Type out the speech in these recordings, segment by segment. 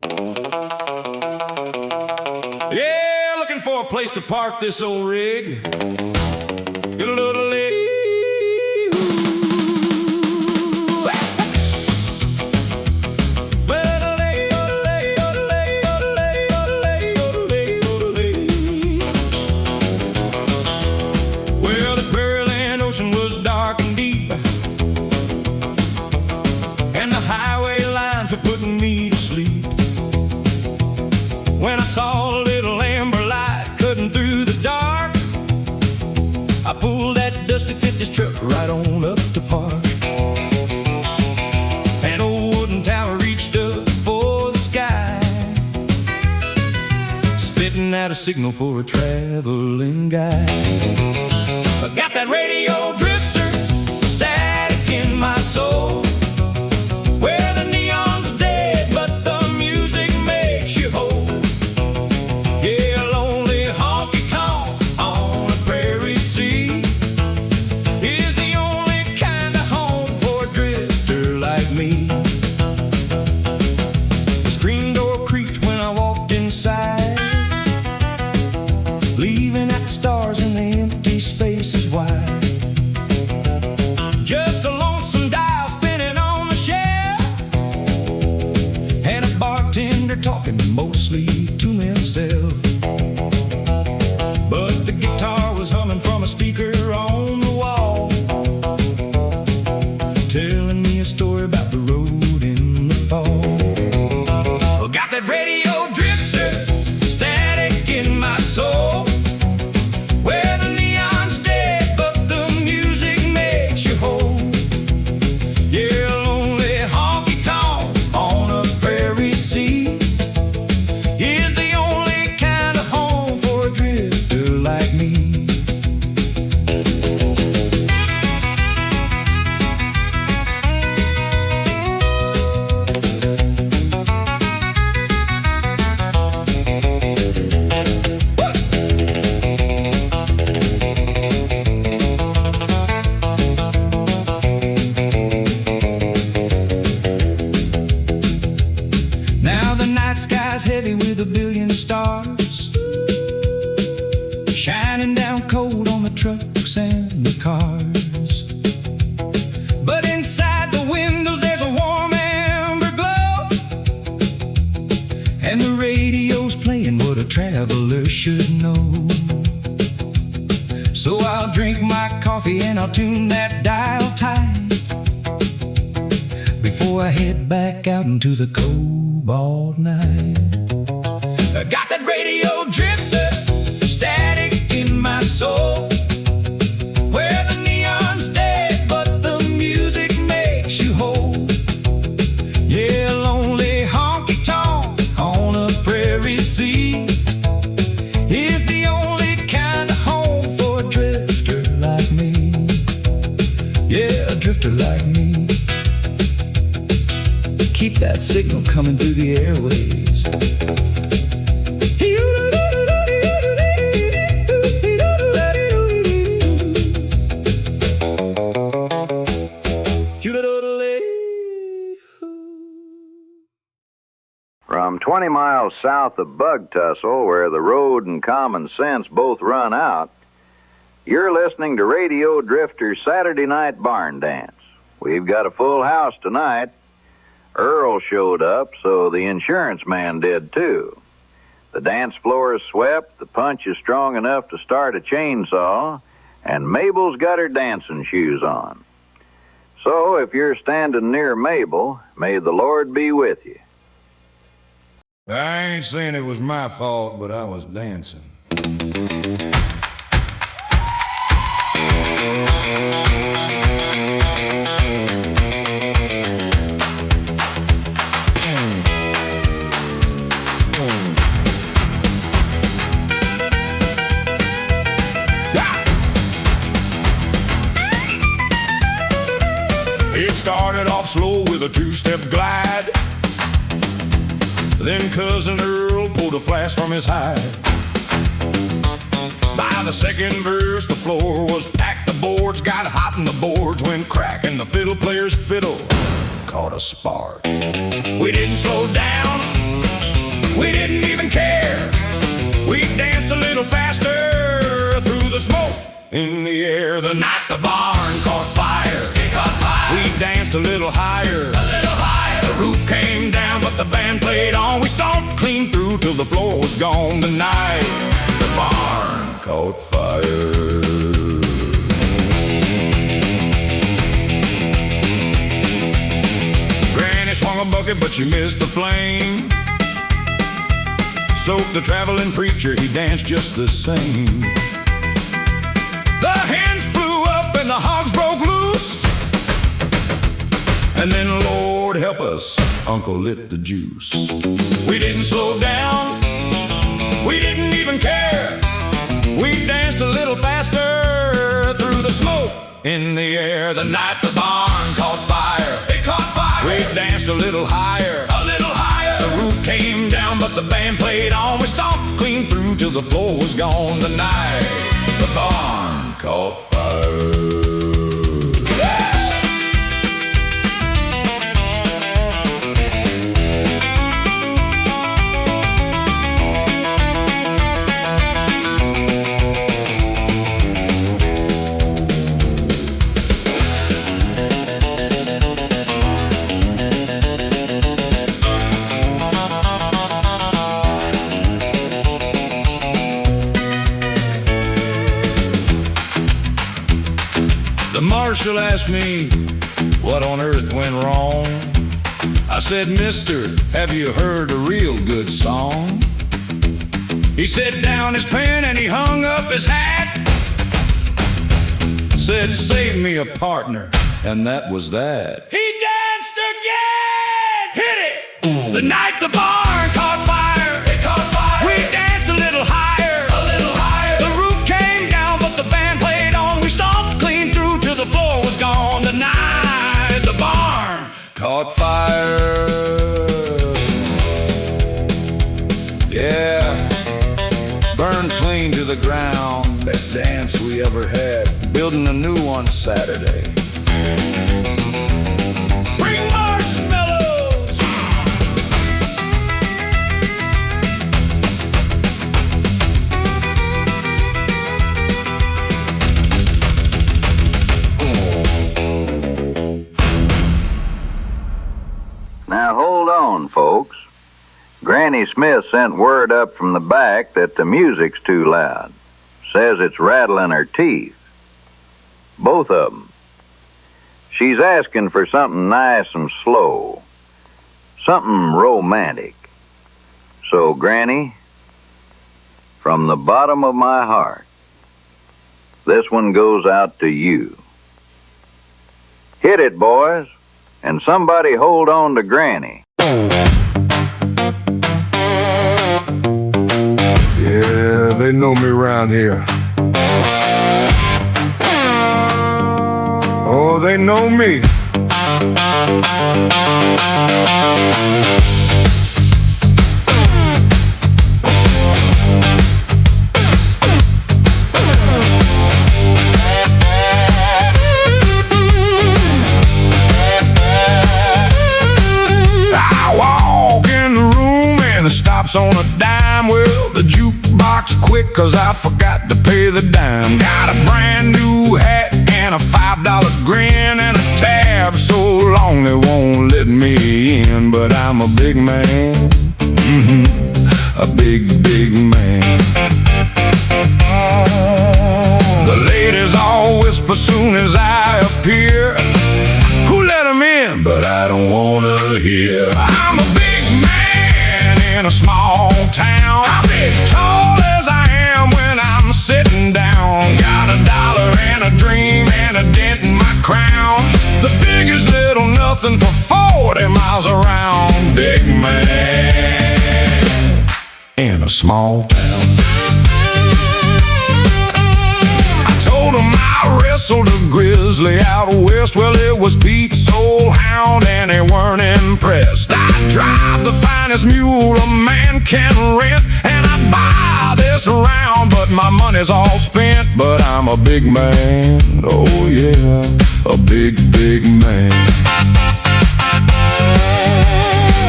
Yeah, looking for a place to park this old rig. Get a little lady. Well, the prairie land ocean was dark and deep, and the highway lines were putting me to sleep. When I saw a little amber light cutting through the dark, I pulled that dusty 50s truck right on up to park. An old wooden tower reached up for the sky, spitting out a signal for a traveling guy. I got that radio drifter static in my soul, where the neon's dead but the music makes you whole. Yeah, lonely honky-tonk on a prairie sea is the only kind of home for a drifter like me. The screen door creaked when I walked inside, leaving out the stars and the empty spaces wide. Just a lonesome dial spinning on the shelf, and a bartender talking mostly to himself. But the guitar was humming from a speaker on the wall, telling me a story about the road in the fall. Got that radio drifter static in my soul, where the neon's dead but the music makes you whole. Yeah, lonely honky-tonk on a prairie sea is the only kind of home for a drifter like me. Now the night sky's heavy with a billion stars, shining down cold on the trucks and the cars. But inside the windows there's a warm amber glow, and the radio's playing what a traveler should know. So I'll drink my coffee and I'll tune that dial tight before I head back out into the cobalt night. I got that radio drifter static in my soul, where the neon's dead but the music makes you whole. Yeah, lonely honky-tonk on a prairie sea is the only kind of home for a drifter like me. Yeah, a drifter like me. Keep that signal coming through the airwaves. From 20 miles south of Bugtussle, where the road and common sense both run out, you're listening to Radio Drifter's Saturday Night Barn Dance. We've got a full house tonight. Earl showed up, so the insurance man did too. The dance floor is swept, the punch is strong enough to start a chainsaw, and Mabel's got her dancing shoes on. So if you're standing near Mabel, may the Lord be with you. I ain't saying it was my fault, but I was dancing. It started off slow with a two-step glide. Then Cousin Earl pulled a flash from his hide. By the second verse, the floor was packed. The boards got hot and the boards went crack, and the fiddle player's fiddle caught a spark. We didn't slow down, fire. The night the barn caught fire. It caught fire. We danced a little higher. A little higher. The roof came down, but the band played on. We stomped clean through till the floor was gone. The night the barn caught fire. Granny swung a bucket, but she missed the flame. Soaked the traveling preacher, he danced just the same. The hens flew up and the hogs broke loose. And then, Lord help us, Uncle lit the juice. We didn't slow down, we didn't even care. We danced a little faster through the smoke in the air. The night the barn caught fire. It caught fire. We danced a little higher. A little higher. The roof came down, but the band played on. We stomped clean through till the floor was gone. The night the barn caught fire. The marshal asked me what on earth went wrong. I said, mister, have you heard a real good song? He set down his pen and he hung up his hat. Said, save me a partner, and that was that. He danced again! Hit it! The night the barn caught fire. It caught fire. We danced a little higher. A little higher. The roof came down, but the band played on. We stomped clean through till the floor was gone. The night the barn caught fire. Yeah, burned clean to the ground. Best dance we ever had. Building a new one Saturday. Bring marshmallows. Now hold on, folks. Granny Smith sent word up from the back that the music's too loud. Says it's rattling her teeth. Both of them. She's asking for something nice and slow. Something romantic. So, Granny, from the bottom of my heart, this one goes out to you. Hit it, boys, and somebody hold on to Granny. Yeah, they know me around here. Oh, they know me. I walk in the room and it stops on a dime. Well, the jukebox quick, cause I forgot to pay the dime. Got a brand new hat and a $5 grin and a tab so long they won't let me in. But I'm a big man, a big, big man. The ladies all whisper soon as I appear, who let them in? But I don't wanna hear. I'm a big man in a small town. I'm big tall as I am when I'm sitting down. Got $1 and a dream and a dent in my crown. The biggest little nothing for 40 miles around. Big man in a small town. I told him I wrestled a grizzly out west. Well, it was Pete's old hound and they weren't impressed. I drive the finest mule a man can rent, and I buy this round, but my money's all spent. But I'm a big man, oh yeah, a big, big man.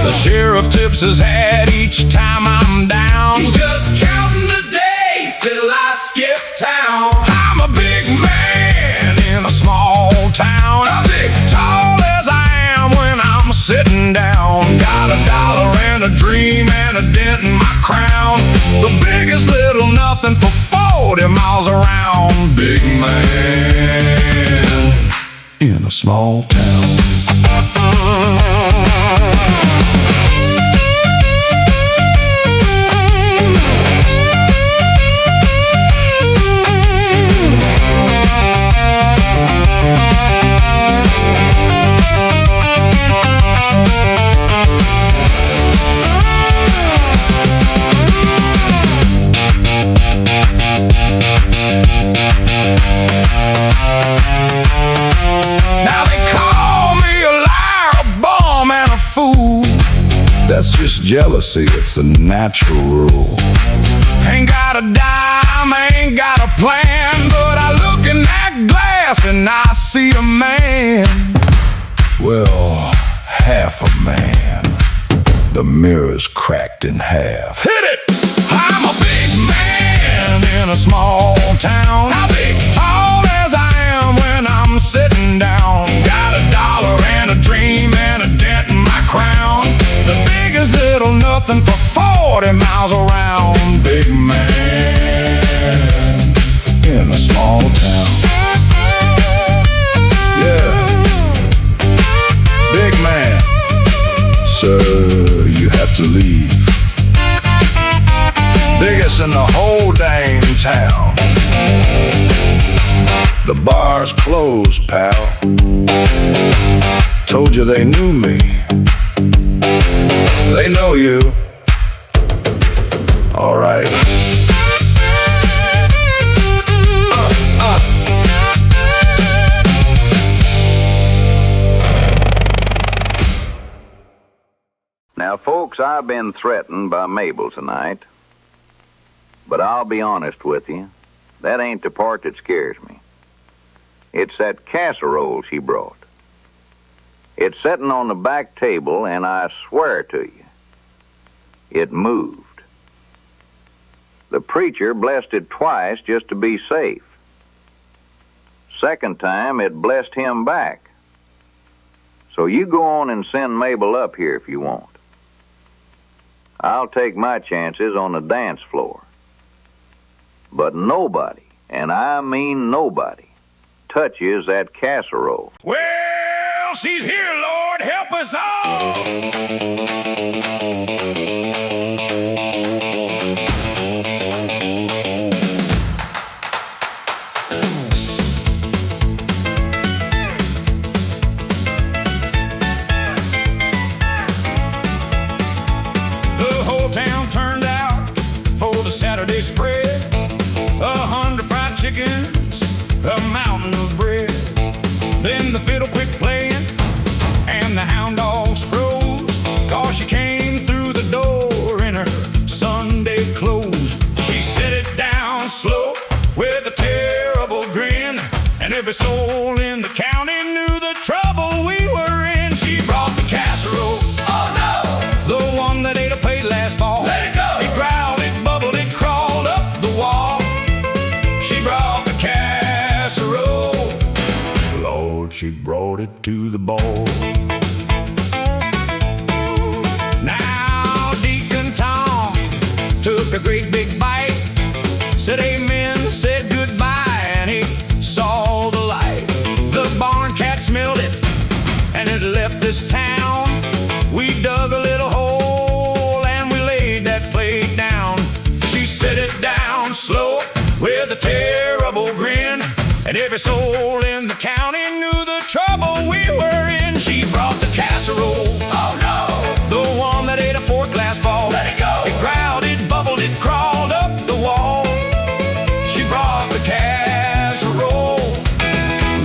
The sheriff tips his hat each time I'm down. He's just counting the days till I skip town. I'm a big man and a dream and a dent in my crown. The biggest little nothing for 40 miles around. Big man in a small town. That's just jealousy, it's a natural rule. Ain't got a dime, ain't got a plan, but I look in that glass and I see a man. Well, half a man. The mirror's cracked in half. Hit it! I'm a big man in a small town. How big? Tall as I am when I'm sitting down. Got a dollar and a dream and a dent in my crown. The biggest little nothing for 40 miles around. Big man in a small town. Yeah. Big man. Sir, you have to leave. Biggest in the whole dang town. The bar's closed, pal. Told you they knew me. They know you. All right. Now, folks, I've been threatened by Mabel tonight. But I'll be honest with you. That ain't the part that scares me. It's that casserole she brought. It's sitting on the back table, and I swear to you, it moved. The preacher blessed it twice just to be safe. Second time, it blessed him back. So you go on and send Mabel up here if you want. I'll take my chances on the dance floor. But nobody, and I mean nobody, touches that casserole. Well, she's here, Lord, help us all. The whole town turned out for the Saturday spread. 100 fried chickens, a mountain of bread. Then the fiddle quit playing and the hound dogs froze, 'cause she came through the door in her Sunday clothes. She set it down slow with a terrible grin, and every soul in the county knew the trouble we were in. She brought the casserole. Oh no! The one that ate a plate last fall. Let it go! It growled, it bubbled, it crawled up the wall. She brought the casserole. Lord, she brought it to the bowl. Now Deacon Tom took a great big bite, said amen, said goodbye, and he saw the light. The barn cat smelled it, and it left this town. We dug a little hole, and we laid that plate down. She set it down slow with a terrible grin, and every soul in the county knew the trouble we were in. She brought the casserole. Oh no! The one that ate a fork last fall. Let it go! It growled, it bubbled, it crawled up the wall. She brought the casserole.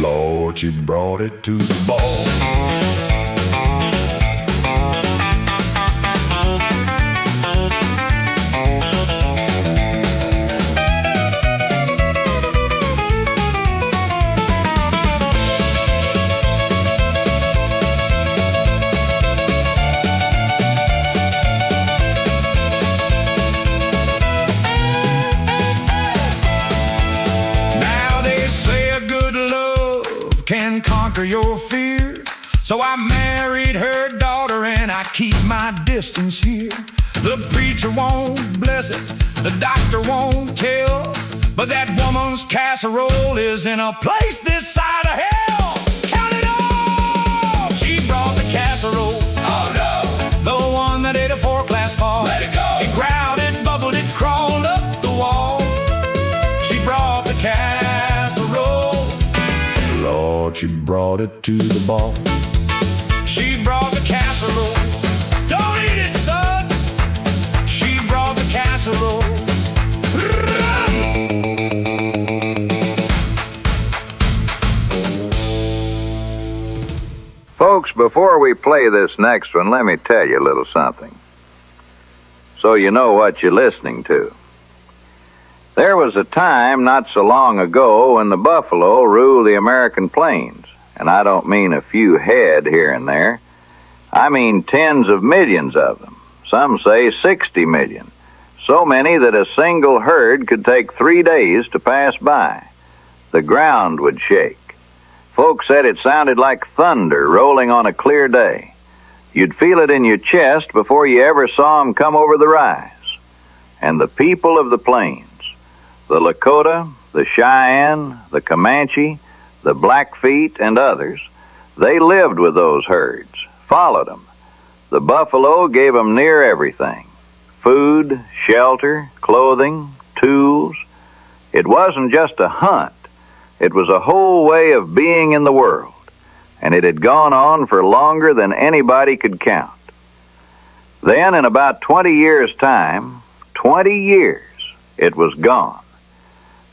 Lord, she brought it to the ball. Can conquer your fear. So I married her daughter and I keep my distance here. The preacher won't bless it, the doctor won't tell, but that woman's casserole is in a place this side of hell. Count it all! She brought the casserole. Oh no! The one that ate a 4-class fall. Let it go! It growled, it bubbled, it crawled up the wall. She brought the casserole. Lord, she brought it to the ball. She brought the casserole. Don't eat it, son! She brought the casserole. Folks, before we play this next one, let me tell you a little something, so you know what you're listening to. There was a time not so long ago when the buffalo ruled the American plains, and I don't mean a few head here and there. I mean tens of millions of them. Some say 60 million. So many that a single herd could take 3 days to pass by. The ground would shake. Folks said it sounded like thunder rolling on a clear day. You'd feel it in your chest before you ever saw them come over the rise. And the people of the plains, the Lakota, the Cheyenne, the Comanche, the Blackfeet, and others, they lived with those herds, followed them. The buffalo gave them near everything: food, shelter, clothing, tools. It wasn't just a hunt. It was a whole way of being in the world, and it had gone on for longer than anybody could count. Then, in about 20 years' time, 20 years, it was gone.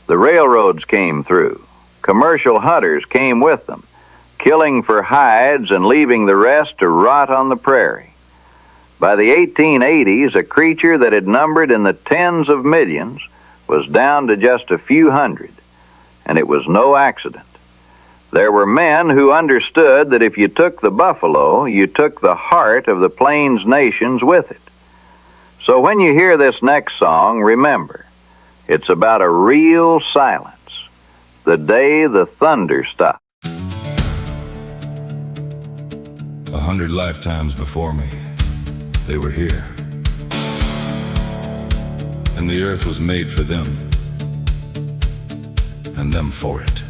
The railroads came through. Commercial hunters came with them, killing for hides and leaving the rest to rot on the prairie. By the 1880s, a creature that had numbered in the tens of millions was down to just a few hundred. And it was no accident. There were men who understood that if you took the buffalo, you took the heart of the Plains nations with it. So when you hear this next song, remember, it's about a real silence, the day the thunder stopped. 100 lifetimes before me, they were here. And the earth was made for them, and them for it.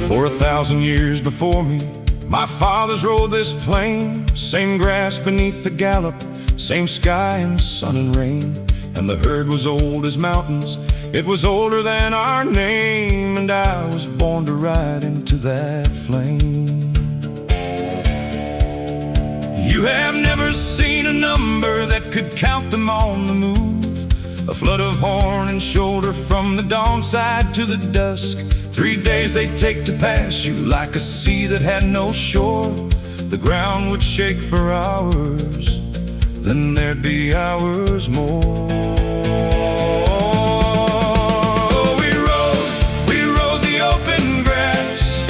For 1,000 years before me, my fathers rode this plain. Same grass beneath the gallop, same sky and sun and rain. And the herd was old as mountains, it was older than our name. And I was born to ride into that flame. You have never seen a number that could count them on the move. A flood of horn and shoulder from the dawn side to the dusk. 3 days they'd take to pass you like a sea that had no shore. The ground would shake for hours, then there'd be hours more. We rode the open grass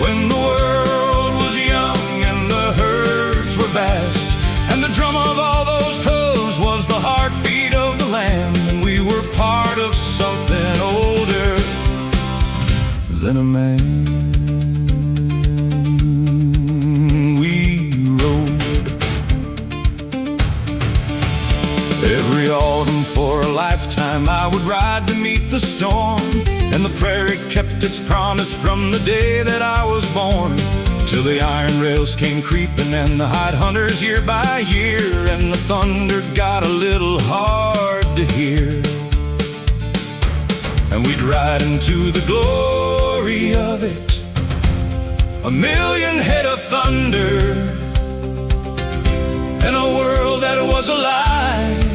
when the world was young and the herds were vast. And the drum of all those hooves was the heartbeat of the land. And we were part of something older than a man. We rode every autumn for a lifetime. I would ride to meet the storm, and the prairie kept its promise from the day that I was born. Till the iron rails came creeping and the hide hunters year by year, and the thunder got a little hard to hear. And we'd ride into the glory of it, 1,000,000 head of thunder, and a world that was alive.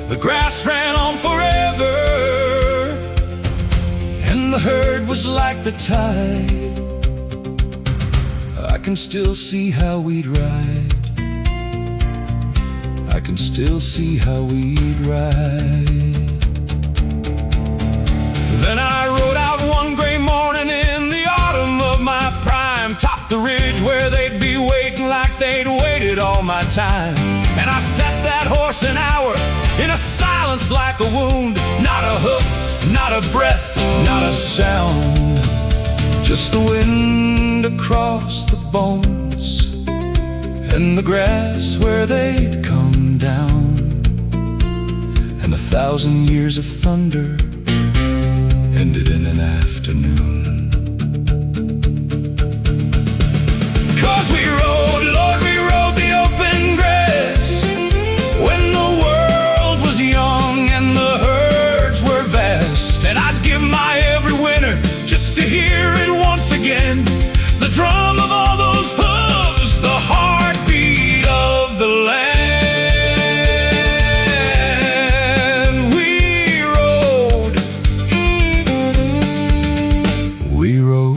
The grass ran on forever, and the herd was like the tide. I can still see how we'd ride. I can still see how we'd ride. Then I rode out one gray morning in the autumn of my prime, topped the ridge where they'd be waiting like they'd waited all my time. And I sat that horse an hour in a silence like a wound. Not a hoof, not a breath, not a sound. Just the wind across the bones and the grass where they'd come down, and 1,000 years of thunder ended in an afternoon. 'Cause we rode, Lord, we rode the open grass when the world was young and the herds were vast. And I'd give my every winter just to hear it once again, the drum of all those hooves, the heartbeat of the land. We rode.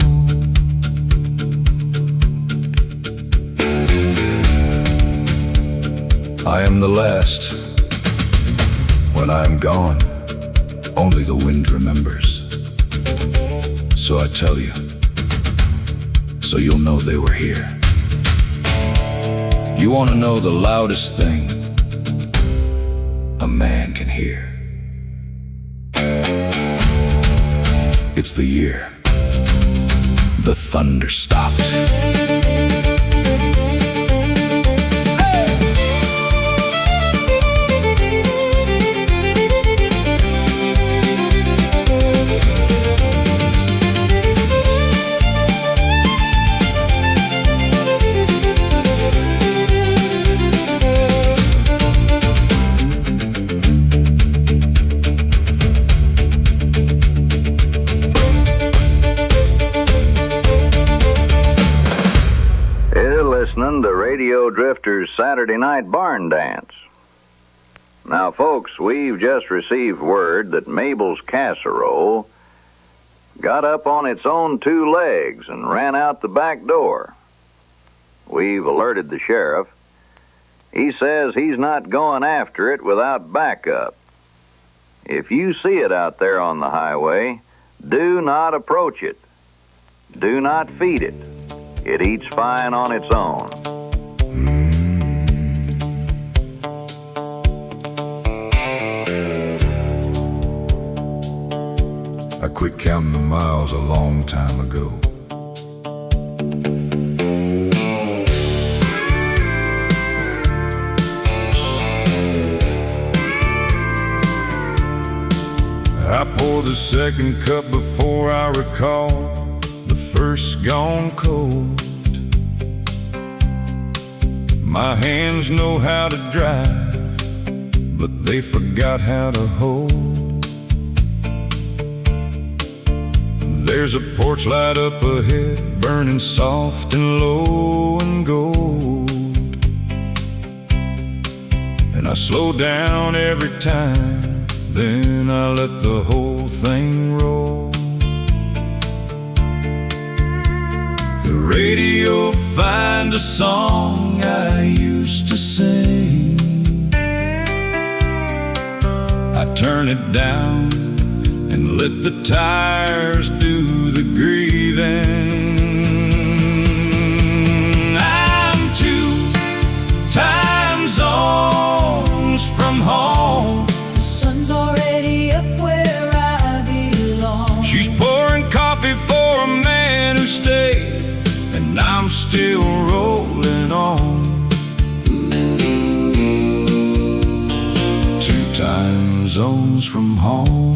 I am the last. When I am gone, only the wind remembers. So I tell you, so you'll know they were here. You want to know the loudest thing a man can hear? It's the year the thunder stopped. Listening to Radio Drifter's Saturday Night Barn Dance. Now, folks, we've just received word that Mabel's casserole got up on its own 2 legs and ran out the back door. We've alerted the sheriff. He says he's not going after it without backup. If you see it out there on the highway, do not approach it. Do not feed it. It eats fine on its own. I quit counting the miles a long time ago. I pour the second cup before I recall the first gone cold. My hands know how to drive, but they forgot how to hold. There's a porch light up ahead, burning soft and low and gold. And I slow down every time, then I let the whole thing roll. The radio finds a song I used to sing. I turn it down and let the tires do the grieving. I'm 2 time zones from home. The sun's already up where I belong. She's pouring coffee for a man who stayed, and I'm still rolling on. 2 time zones from home.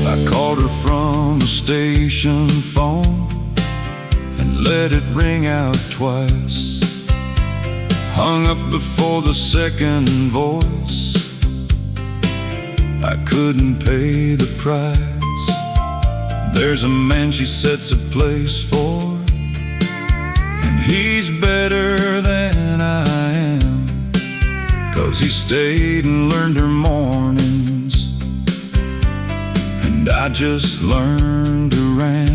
I called her from the station phone and let it ring out twice. Hung up before the second voice. I couldn't pay the price. There's a man she sets a place for, and he's better than I am, 'cause he stayed and learned her mornings, and I just learned to rant.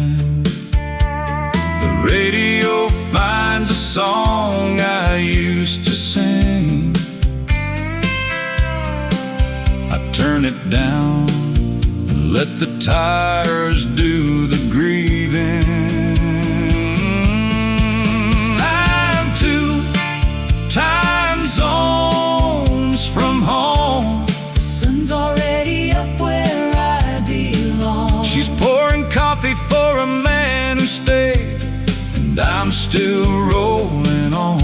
the tires do the grieving. I'm 2 time zones from home. The sun's already up where I belong. She's pouring coffee for a man who stayed, and I'm still rolling on.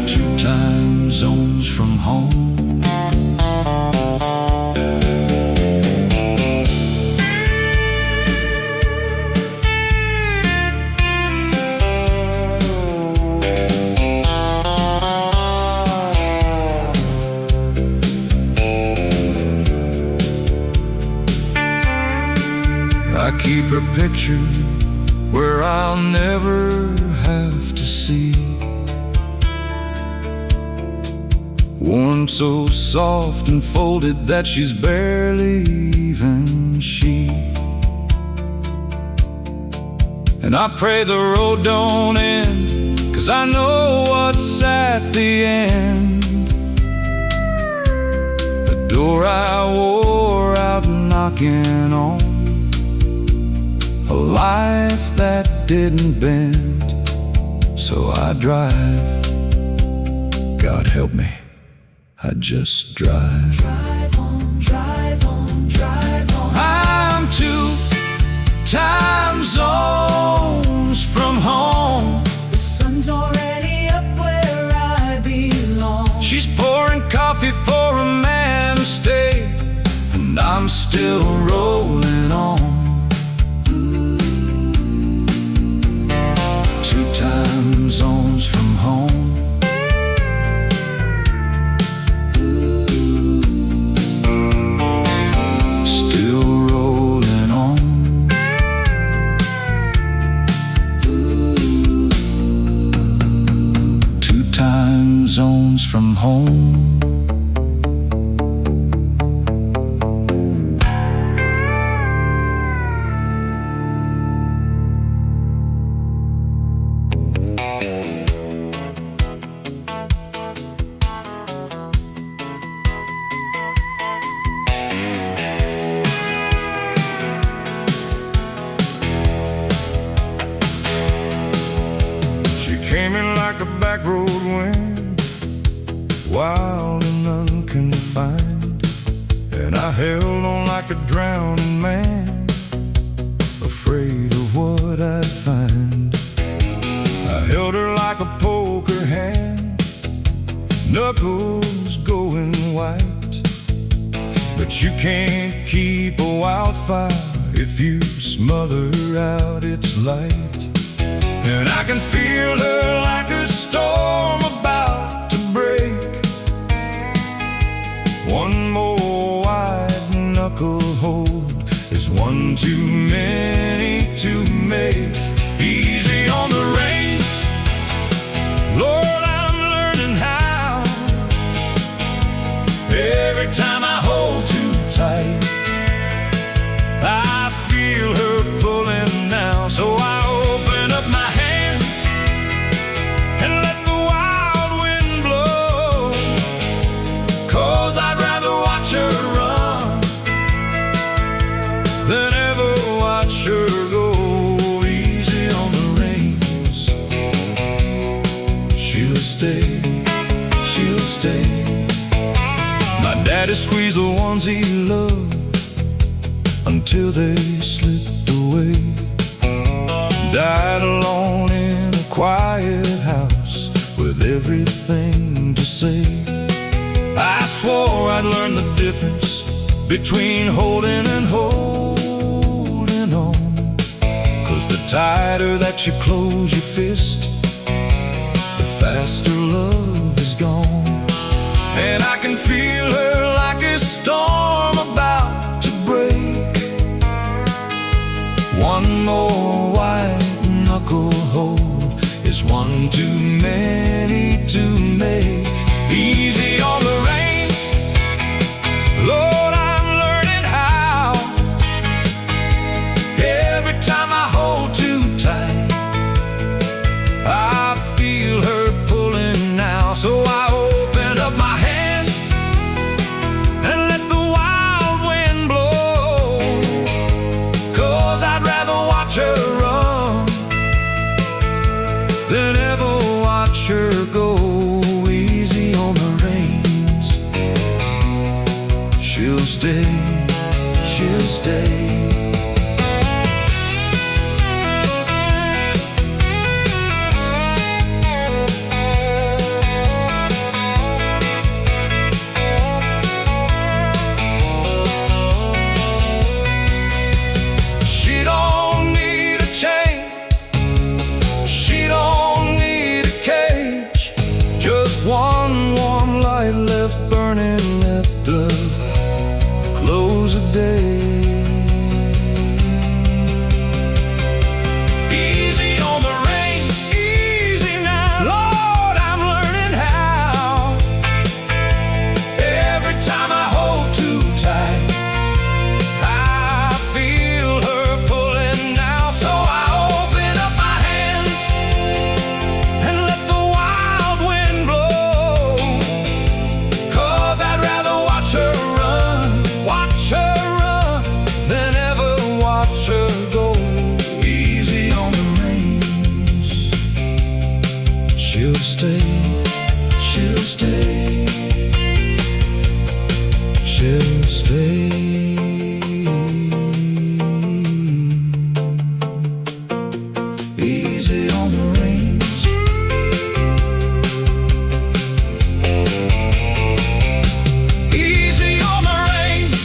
2 time zones from home. I keep her picture where I'll never have to see. Worn so soft and folded that she's barely even she. And I pray the road don't end, 'cause I know what's at the end. The door I wore out knocking on, a life that didn't bend. So I drive, God help me, I just drive. Drive on, drive on, drive on. I'm 2 time zones from home. The sun's already up where I belong. She's pouring coffee for a man who stayed, and I'm still rolling on. 2 time zones from home. Still rolling on. 2 time zones from home. Came in like a back road wind, wild and unconfined, and I held on like a drowning man, afraid of what I'd find. I held her like a poker hand, knuckles going white, but you can't keep a wildfire if you smother out its light. And I can feel her like a storm about to break. One more white knuckle hold is one too many to make. Easy on the reins, Lord, I'm learning how. Every time I hold too tight, I feel her pulling now. So I open up my hands and let the wild wind blow, 'cause I'd rather watch her run than ever watch her go. Easy on the reins, she'll stay, she'll stay. My daddy squeezed the ones he loved until they slipped away. Died alone in a quiet house with everything to say. I swore I'd learn the difference between holding and holding on, 'cause the tighter that you close your fist, the faster love is gone. And I can feel her like a storm about to break. One more white knuckle hold is one too many to make. Easy on the reins, Lord, I'm learning how. Every time I hold too tight, I feel her pulling now. So I open up my hands and stay, she'll stay. She don't need a chain, she don't need a cage, just one warm light left burning at the close of day. Easy on the reins, easy now, Lord, I'm learning how. Every time I hold too tight, I feel her pulling now. So I open up my hands and let the wild wind blow, 'cause I'd rather watch her run than ever watch her go. Easy on the reins, she'll stay, she'll stay, she'll stay. Easy on the reins, easy on the reins.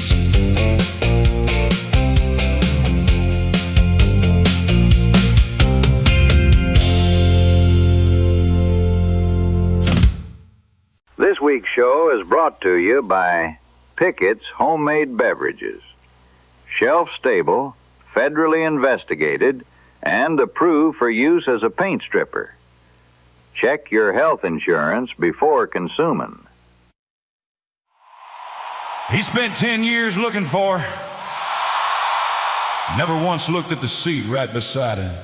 This week's show is brought to you by Pickett's Homemade Beverages. Shelf-stable, federally investigated, and approved for use as a paint stripper. Check your health insurance before consuming. He spent 10 years looking for her. Never once looked at the seat right beside him.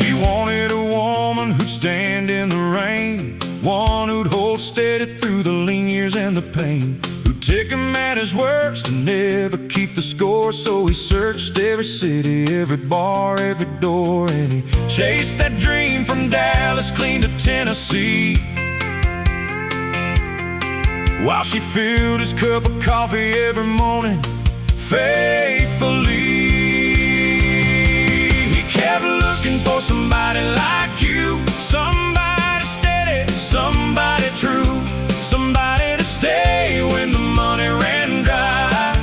He wanted a woman who'd stand in the rain, one who'd hold steady through the lean years and the pain, who'd take him at his worst and never keep the score. So he searched every city, every bar, every door, and he chased that dream from Dallas clean to Tennessee, while she filled his cup of coffee every morning faithfully. He kept looking for somebody like you, somebody steady, somebody true, somebody to stay when the money ran dry,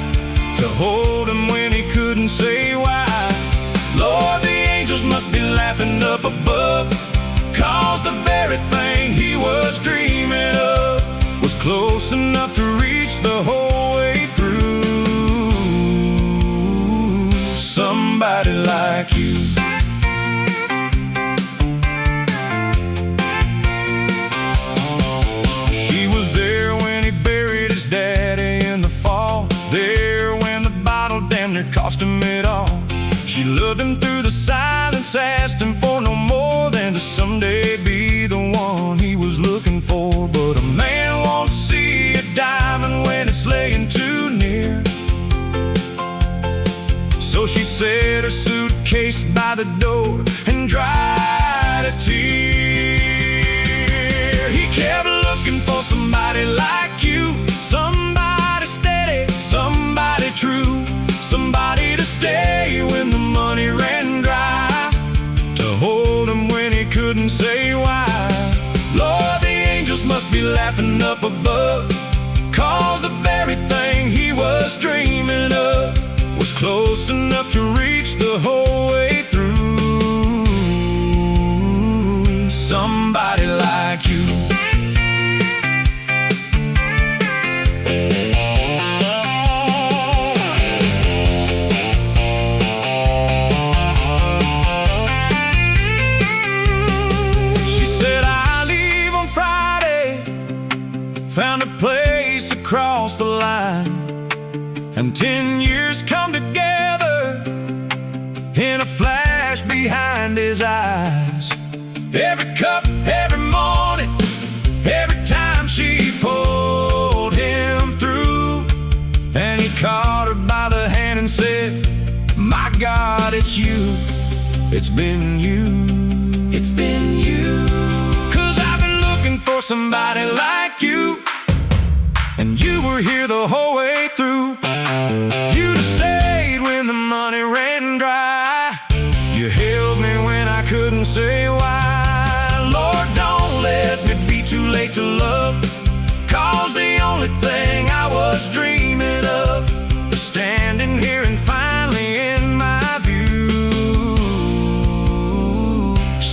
to hold him when he couldn't say why. Lord, the angels must be laughing up above, 'cause the very thing he was dreaming of was close enough to reach the whole way through. Somebody like you. She was there when he buried his daddy in the fall, there when the bottle damn near cost him it all. She loved him through the silence, asked him for no more than to someday be the one he was looking for. But a man won't see a diamond when it's laying too near, so she set her suitcase by the door and dried a tear. He kept looking for somebody like you, somebody steady, somebody true, somebody to stay when the money ran dry, to hold him when he couldn't say why. Lord, the angels must be laughing up above, 'cause the very thing he was dreaming of was close enough to reach the whole way through. Somebody like you. She said, I leave on Friday, found a place across the line, and 10 years come together in a flash behind his eyes. Every cup, every he caught her by the hand and said, "My God, it's you. It's been you. It's been you. 'Cause I've been looking for somebody like you, and you were here the whole way through. You'd have stayed when the money ran dry. You held me when I couldn't say why. Lord, don't let me be too late to love, 'cause the only thing I was dreaming of was standing here and finally in my view.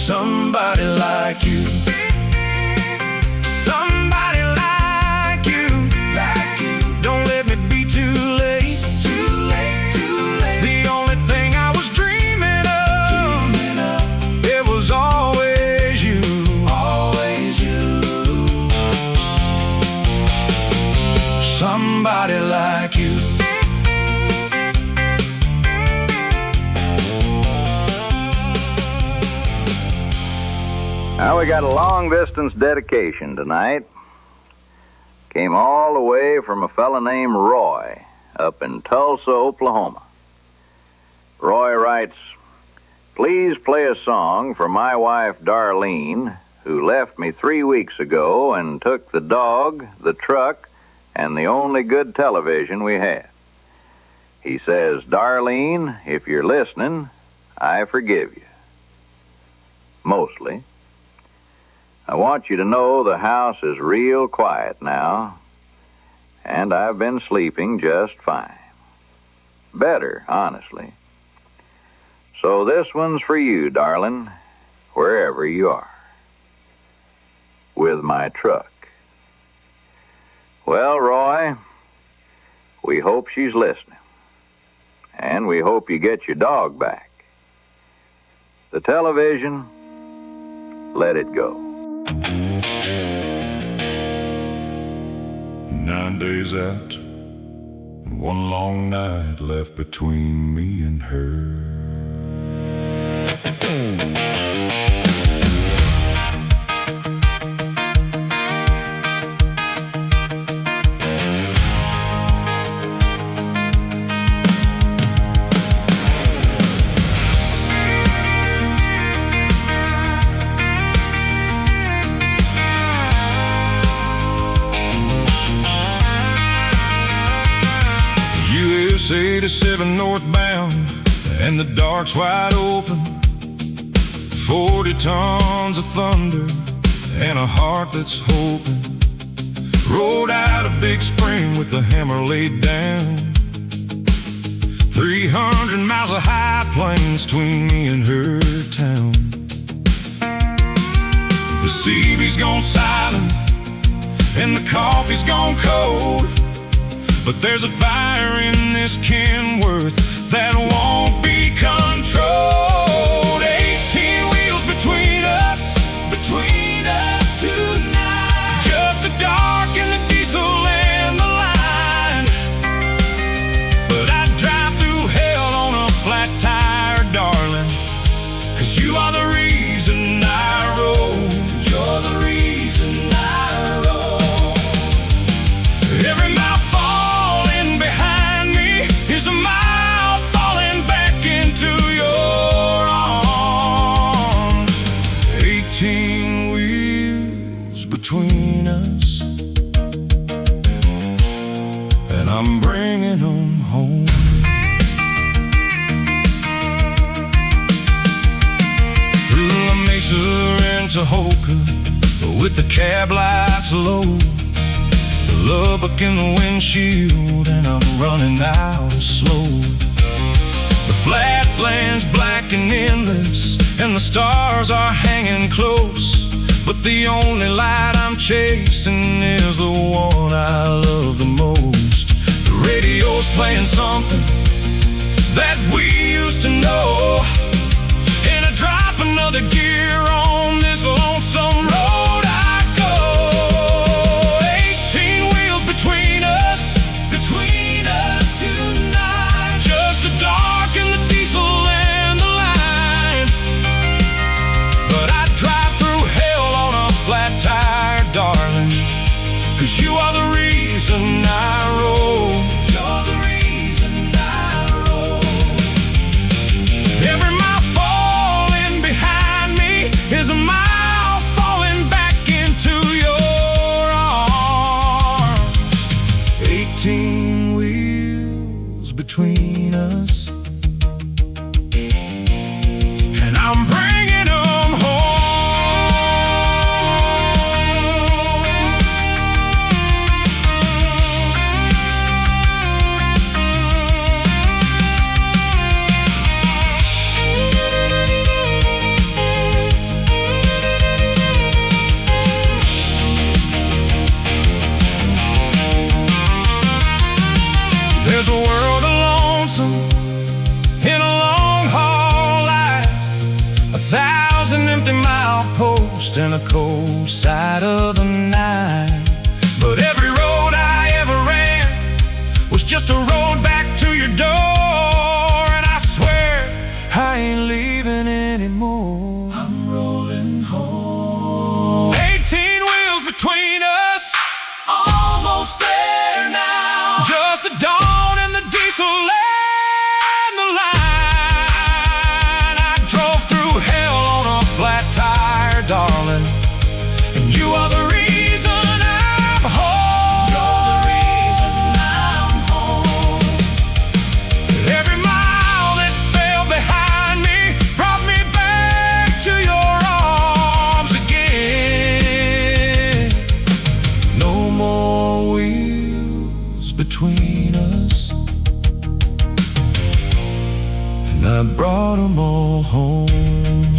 Somebody like you. Somebody like you. Don't let me be too late. The only thing I was dreaming of, it was always you. Somebody like you. Now we got a long-distance dedication tonight. Came all the way from a fella named Roy up in Tulsa, Oklahoma. Roy writes, "Please play a song for my wife Darlene, who left me 3 weeks ago and took the dog, the truck, and the only good television we had." He says, "Darlene, if you're listening, I forgive you. Mostly. I want you to know the house is real quiet now, and I've been sleeping just fine. Better, honestly. So this one's for you, darling, wherever you are. With my truck." Well, Roy, we hope she's listening, and we hope you get your dog back. The television, let it go. 9 days out, one long night left between me and her. US 87 northbound, and the dark's wide open. 40 tons of thunder and a heart that's hoping. Rode out a big spring with the hammer laid down. 300 miles of high plains between me and her town. The CB's gone silent and the coffee's gone cold, but there's a fire in this Kenworth that won't be controlled. 18 wheels between us tonight. Just the dark and the diesel and the line. But I'd drive through hell on a flat tire, darling, 'cause you are the reason I roll. You're the reason I roll. Every mile falling behind me is a mile falling back into your arms. 18 wheels between us, and I'm bringing them home. Through La Mesa and Tahoka, with the cab lights low, the Lubbock in the windshield, and I'm running out slow. The flatlands black and endless, and the stars are hanging close, but the only light I'm chasing is the one I love the most. The radio's playing something that we used to know, and I drop another gear on this lonesome road I go. 18 wheels between us tonight. Just the dark and the diesel and the line. But I drive through hell on a flat tire, darling, 'cause you are the reason I roll. You're the between us, and I'm bringing them home. There's a world of lonesome in a long haul life, 1,000 empty mile posts and a cold side of the night. But every road I ever ran was just a road back to your door, and I swear I ain't leaving anymore. I'm rolling home. 18 wheels between us, Almost there now. just the dawn and the diesel and the line. I drove through hell on a flat tire, darling, and you are the reason I'm home. You're the reason I'm home. Every mile that fell behind me brought me back to your arms again. No more wheels between us, and I brought them all home.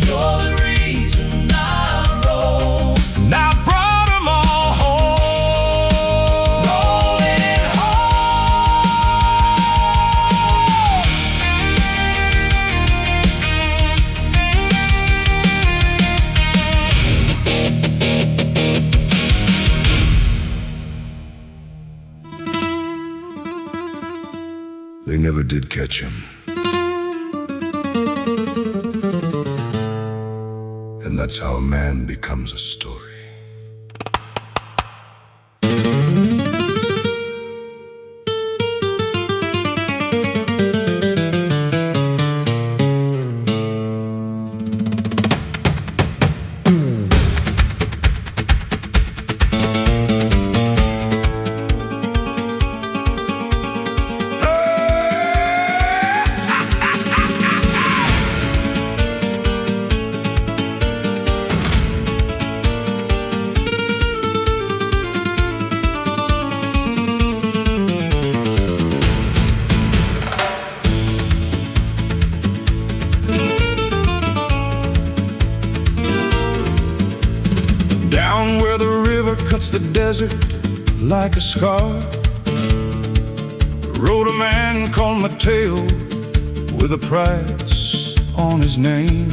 You're the reason I'm rolling. And I brought them all home. Rolling home. They never did catch him. And that's how a man becomes a story. Down where the river cuts the desert like a scar, rode a man called Mateo with a price on his name.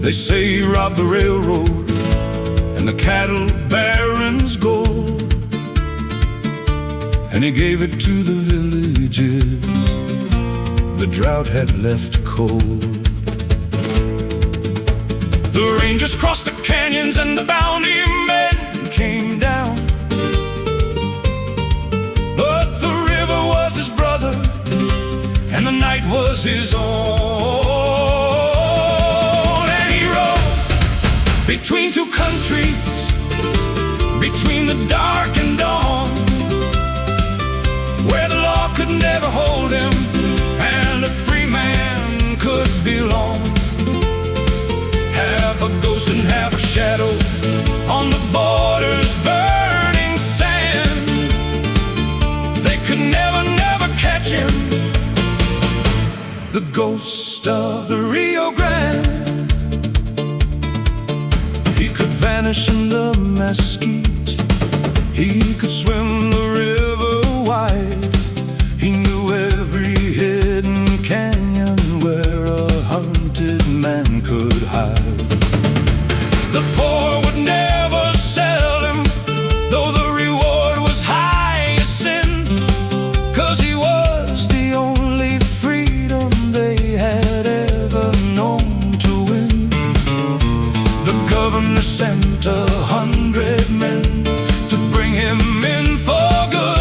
They say he robbed the railroad and the cattle baron's gold, and he gave it to the villages the drought had left cold. The rangers crossed the canyons and the bounty men came down, but the river was his brother and the night was his own. And he rode between two countries, between the dark and dawn, where the law could never hold him and a free man could belong. Half a ghost and half a shadow on the border's burning sand. They could never, never catch him, the ghost of the Rio Grande. He could vanish in the mesquite, he could swim the river wide. He knew every hidden canyon where a hunted man could hide. The poor would never sell him, though the reward was high as sin, 'cause he was the only freedom they had ever known to win. The governor sent 100 men to bring him in for good.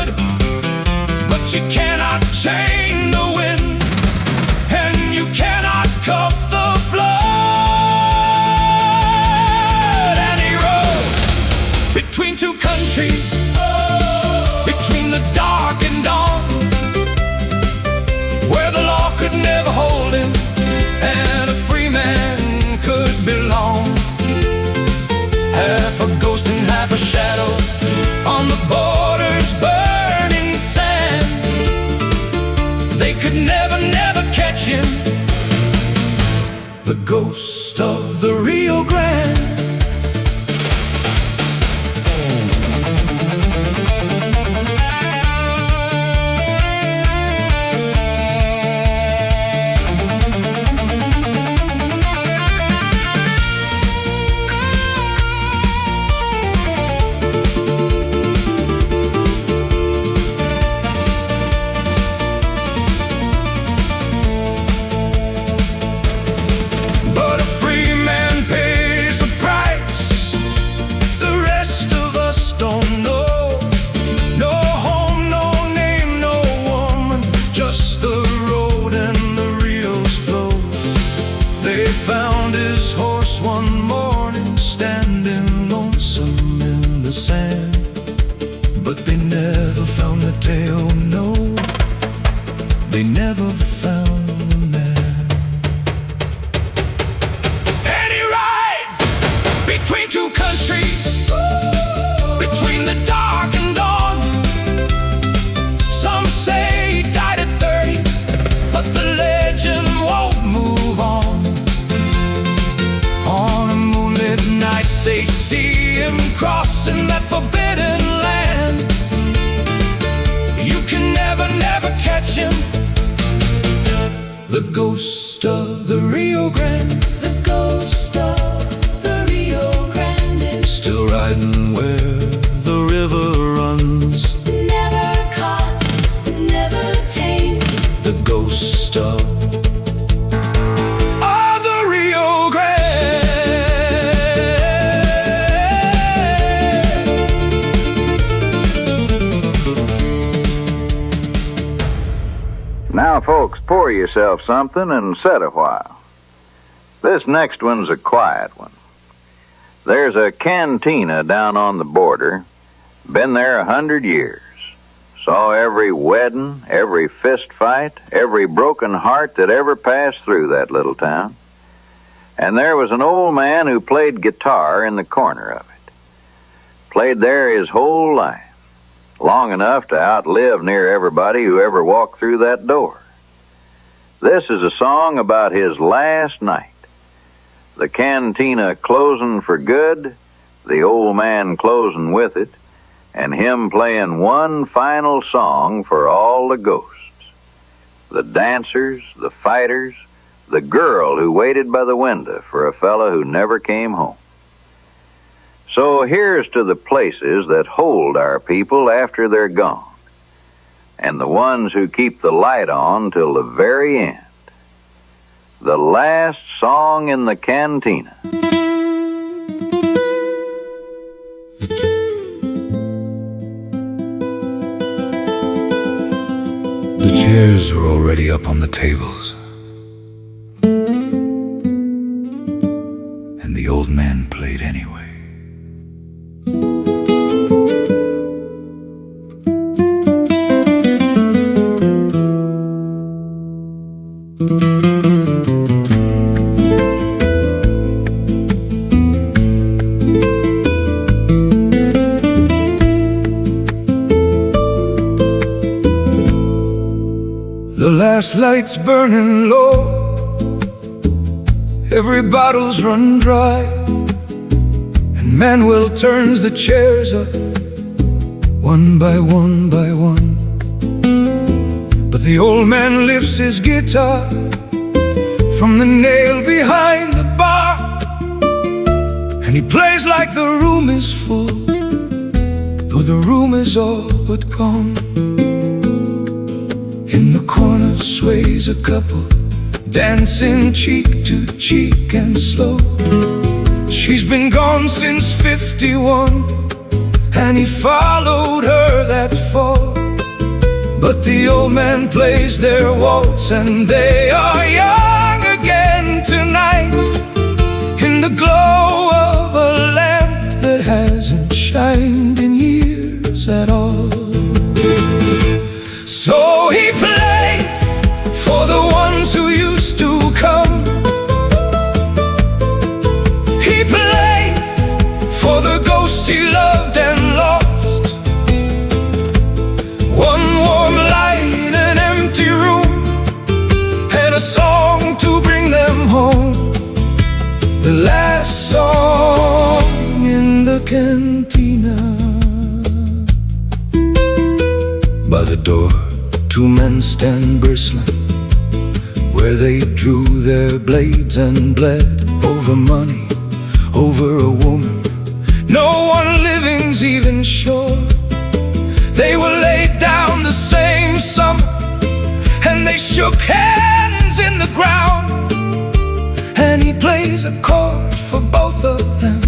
ghost of the Rio Grande. But they never found the tail, no. They never found the man. And he rides between two countries, between the dark and dawn. Some say he died at 30, but the legend won't move on. On a moonlit night they see him crossing that forbidden land. You can never catch him. The ghost of the Rio Grande. The ghost of the Rio Grande. Still riding where the river runs. Never caught, never tamed. The ghost of the Rio Grande. Now, folks, pour yourself something and sit a while. This next one's a quiet one. There's a cantina down on the border. Been there 100 years. Saw every wedding, every fist fight, every broken heart that ever passed through that little town. And there was an old man who played guitar in the corner of it. Played there his whole life. Long enough to outlive near everybody who ever walked through that door. This is a song about his last night. The cantina closing for good, the old man closing with it, and him playing one final song for all the ghosts. The dancers, the fighters, the girl who waited by the window for a fella who never came home. So here's to the places that hold our people after they're gone, and the ones who keep the light on till the very end. The last song in the cantina. The chairs were already up on the tables, and the old man played anyway. The last light's burning low, every bottle's run dry, and Manuel turns the chairs up, one by one by one. But the old man lifts his guitar from the nail behind the bar, and he plays like the room is full, though the room is all but gone. In the corner sways a couple, dancing cheek to cheek and slow. She's been gone since 51, and he followed her that fall. But the old man plays their waltz, and they are young again tonight, in the glow of a lamp that hasn't shined in years at all. So he plays for the ones who used to come. He plays for the ghosts he loved and lost. One warm light, an empty room, and a song to bring them home. by the door, two men stand bristling, where they drew their blades and bled over money, over a woman no one living's even sure. They were laid down the same summer, and they shook hands in the ground. And he plays a chord for both of them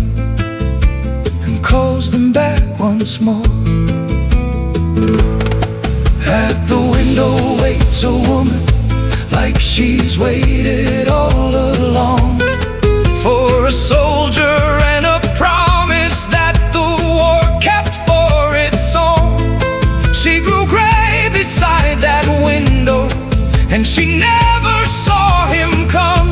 and calls them back once more. At the window waits a woman, like she's waited all along, for a soldier and a promise that the war kept for its own. She grew gray beside that window, and she never saw him come.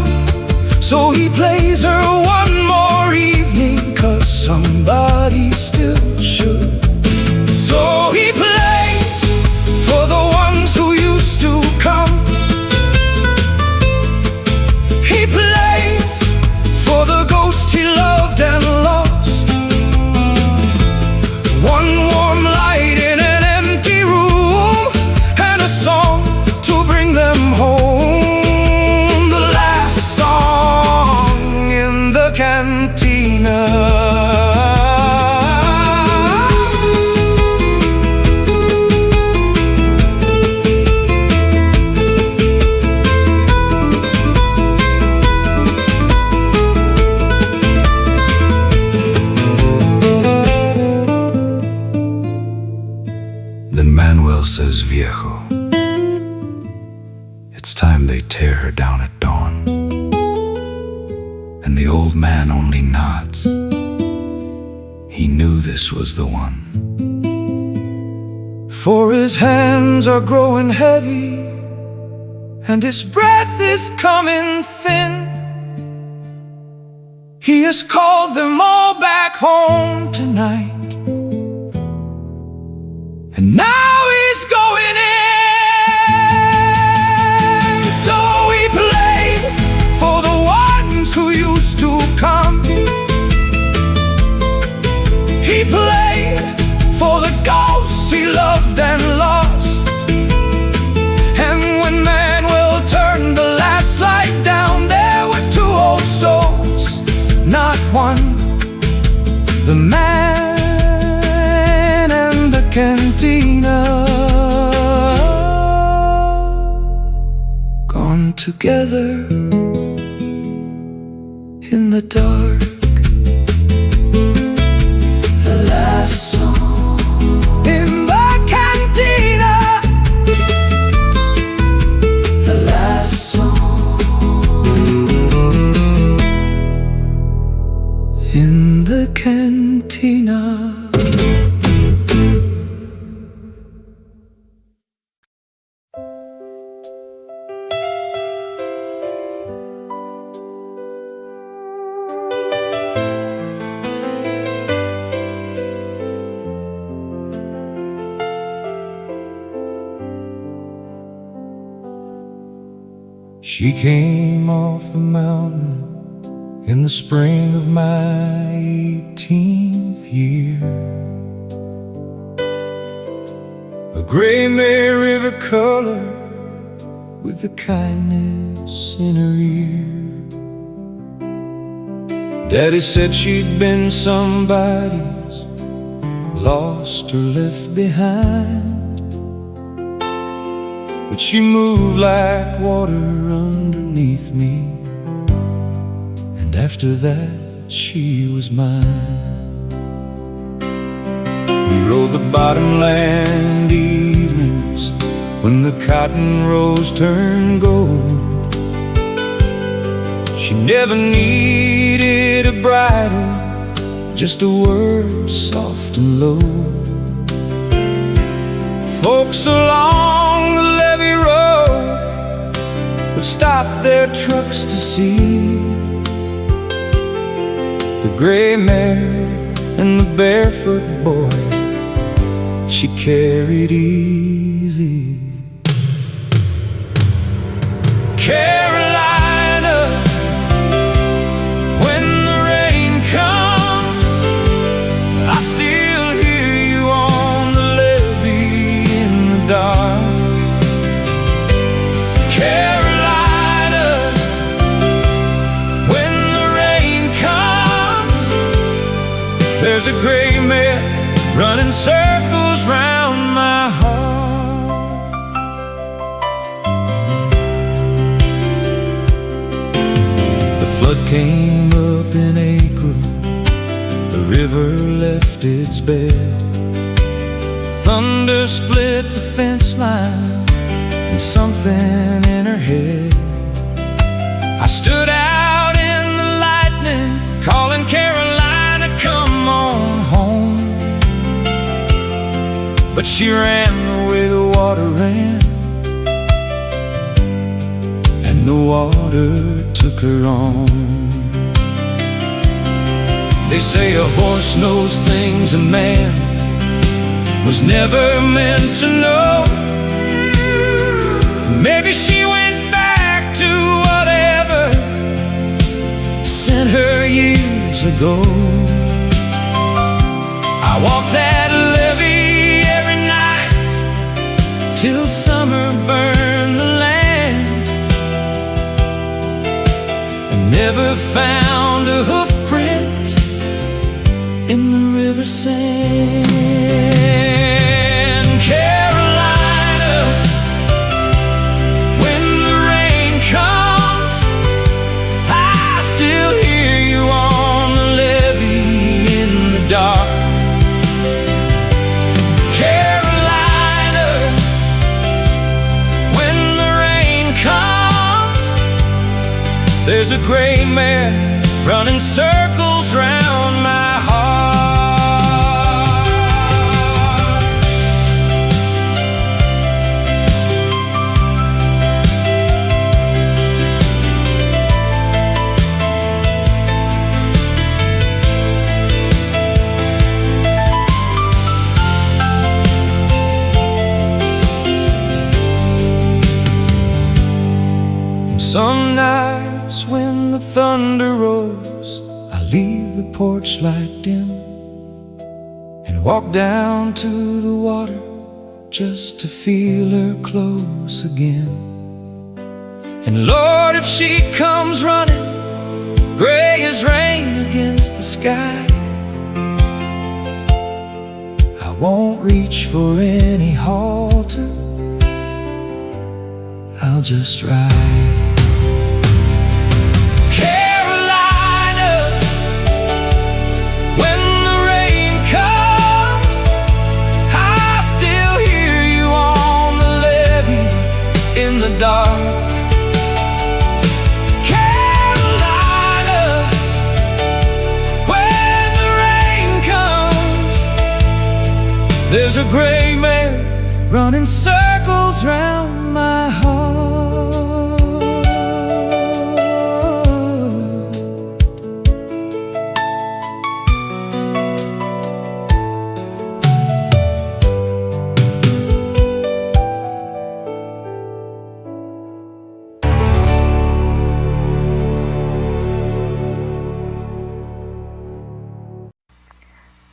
So he plays her one more evening, 'cause somebody still should. So he plays for the ones who used to come. He plays for the ghost he loved and lost. One warm light in an empty room, and a song to bring them home. The last song in the cantina. Then Manuel says, "Viejo, it's time they tear her down at dawn." And the old man only nods. He knew this was the one. For his hands are growing heavy, and his breath is coming thin. He has called them all back home tonight, and now he's going in. So he played for the ones who used to come. He played for the ghosts he loved and lost. And when Manuel turned the last light down, there were two old souls, not one. The man and the cantina, gone together in the dark. The last song in the cantina. The last song in the cantina. She came off the mountain in the spring of my 18th year. A gray May River color with the kindness in her ear. Daddy said she'd been somebody's, lost or left behind. But she moved like water underneath me, and after that she was mine. We rode the bottomland evenings when the cotton rows turned gold. She never needed a bridle, just a word soft and low. Folks along the levee road would stop their trucks to see the gray mare and the barefoot boy she carried easy. Carolina, when the rain comes, I still hear you on the levee in the dark. Carolina, when the rain comes, there's a gray mare running circles round my heart. The flood came up in April, the river left its bed. Thunder split the fence line and something in her head. I stood out in the lightning, calling Carolina, come on home. But she ran the way the water ran, and the water took her on. They say a horse knows things a man was never meant to know. Maybe she went back to whatever sent her years ago. I walked that levee every night till summer burned the land, and never found a hoof print in the river sand. Carolina, when the rain comes, I still hear you on the levee in the dark. Carolina, when the rain comes, there's a gray mare running circles round my heart. Some nights when the thunder rolls, I leave the porch light dim and walk down to the water just to feel her close again. And Lord, if she comes running, gray as rain against the sky, I won't reach for any halter, I'll just ride. Dark. Carolina, when the rain comes, there's a gray mare running circles round my heart.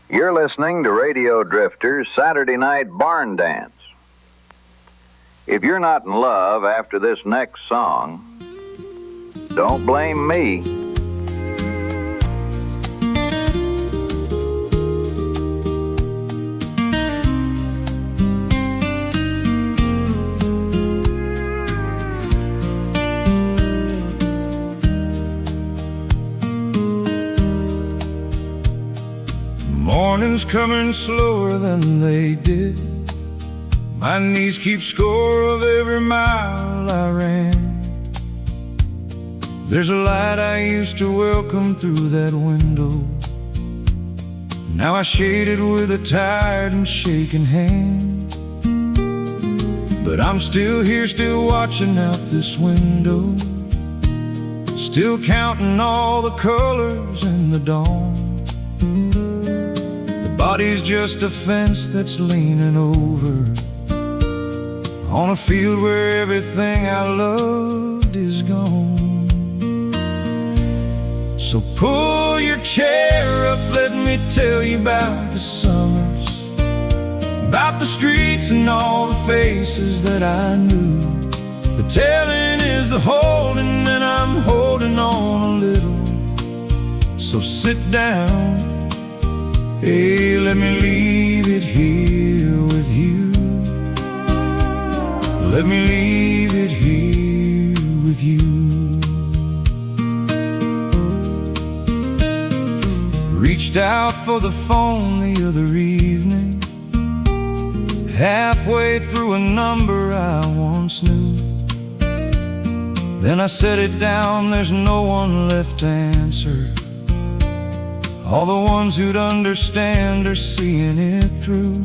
You're listening to Radio Drifter's Saturday Night Barn Dance. If you're not in love after this next song, don't blame me. Morning's coming slower than they did. My knees keep score of every mile I ran. There's a light I used to welcome through that window. Now I shade it with a tired and shaking hand. But I'm still here, still watching out this window, still counting all the colors in the dawn. Body's just a fence that's leaning over on a field where everything I loved is gone. So pull your chair up, let me tell you about the summers about the streets and all the faces that I knew. The telling is the holding, and I'm holding on a little. So sit down, hey, let me leave it here with you. Let me leave it here with you. Reached out for the phone the other evening, halfway through a number I once knew. Then I set it down, there's no one left to answer. All the ones who'd understand are seeing it through.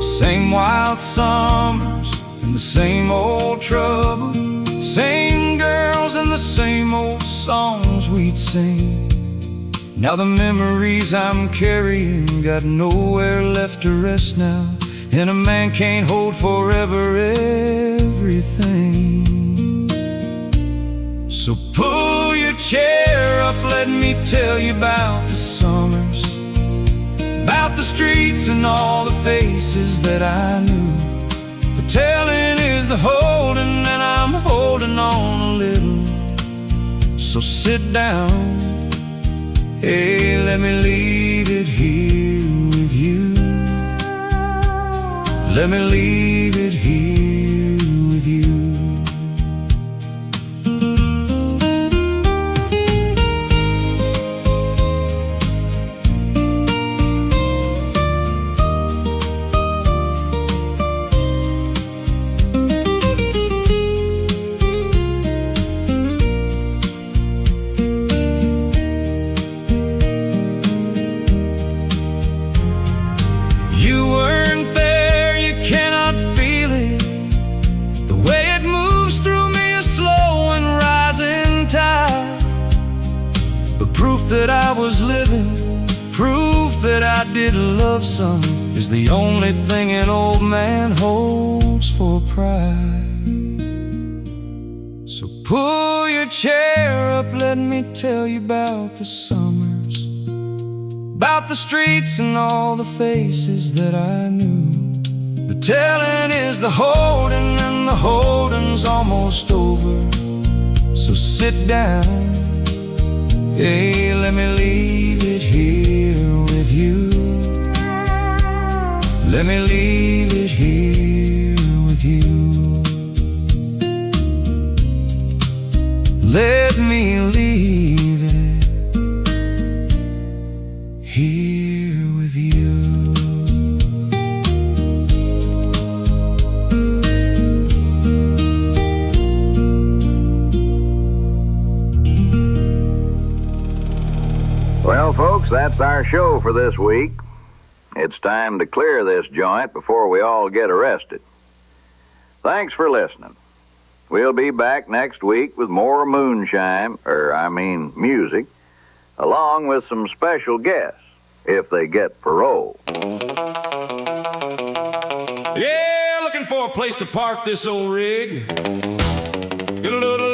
Same wild summers and the same old trouble, same girls and the same old songs we'd sing. Now the memories I'm carrying got nowhere left to rest now, and a man can't hold forever everything. So pull your chair up, let me tell you about the summers, about the streets and all the faces that I knew. The telling is the holding, and I'm holding on a little. So sit down, hey, let me leave it here with you. Let me leave it here with you. That I was living, proof that I did love some, is the only thing an old man holds for pride. So pull your chair up, let me tell you about the summers, about the streets and all the faces that I knew. The telling is the holding, and the holding's almost over. So sit down, hey, let me leave it here with you. Let me leave it here with you. Let me leave it here with you. Well, folks, that's our show for this week. It's time to clear this joint before we all get arrested. Thanks for listening. We'll be back next week with more moonshine, music, along with some special guests, if they get parole. Yeah, looking for a place to park this old rig. Get a little